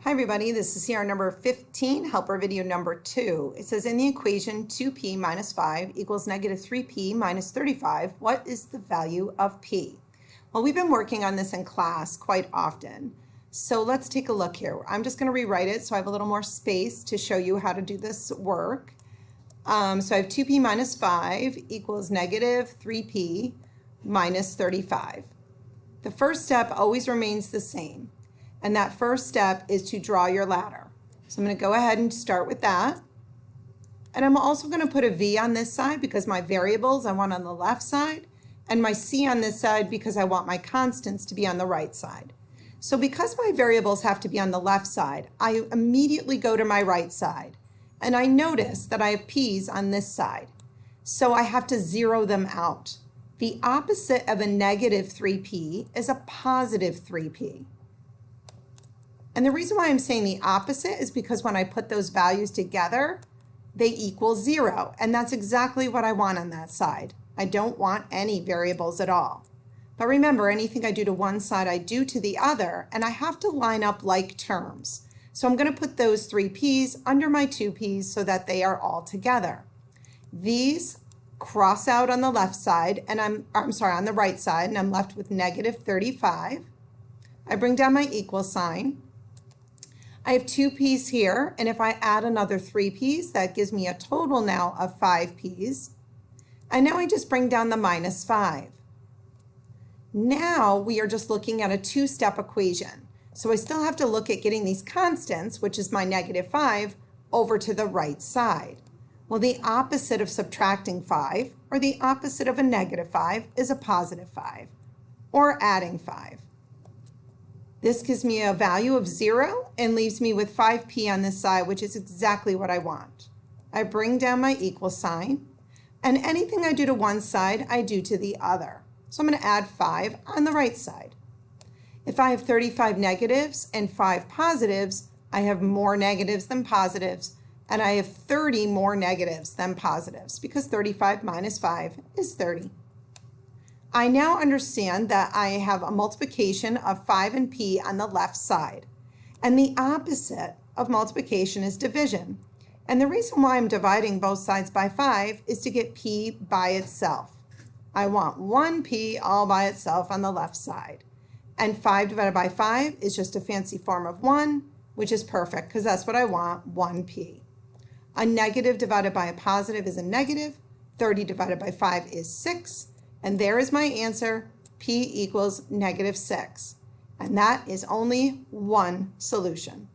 Hi everybody, this is CR number 15, helper video number 2. It says in the equation 2p minus 5 equals negative 3p minus 35, what is the value of p? Well, we've been working on this in class quite often. So let's take a look here. I'm just going to rewrite it so I have a little more space to show you how to do this work. So I have 2p minus 5 equals negative 3p minus 35. The first step always remains the same. And that first step is to draw your ladder. So I'm going to go ahead and start with that. And I'm also going to put a V on this side because my variables I want on the left side, and my C on this side because I want my constants to be on the right side. So because my variables have to be on the left side, I immediately go to my right side. And I notice that I have P's on this side. So I have to zero them out. The opposite of a negative 3P is a positive 3P. And the reason why I'm saying the opposite is because when I put those values together, they equal 0. And that's exactly what I want on that side. I don't want any variables at all. But remember, anything I do to one side, I do to the other, and I have to line up like terms. So I'm going to put those 3 p's under my 2 p's so that they are all together. These cross out on the left side, and I'm sorry, on the right side, and I'm left with negative 35. I bring down my equal sign. I have 2 p's here, and if I add another 3 p's, that gives me a total now of 5 p's. And now I just bring down the minus 5. Now we are just looking at a two-step equation. So I still have to look at getting these constants, which is my negative 5, over to the right side. Well, the opposite of subtracting 5, or the opposite of a negative 5, is a positive 5, or adding 5. This gives me a value of 0 and leaves me with 5p on this side, which is exactly what I want. I bring down my equal sign, and anything I do to one side, I do to the other. So I'm going to add 5 on the right side. If I have 35 negatives and 5 positives, I have more negatives than positives, and I have 30 more negatives than positives, because 35 minus 5 is 30. I now understand that I have a multiplication of 5 and p on the left side. And the opposite of multiplication is division. And the reason why I'm dividing both sides by 5 is to get p by itself. I want 1p all by itself on the left side. And 5 divided by 5 is just a fancy form of 1, which is perfect because that's what I want, 1p. A negative divided by a positive is a negative. 30 divided by 5 is 6. And there is my answer, p equals negative 6. And that is only one solution.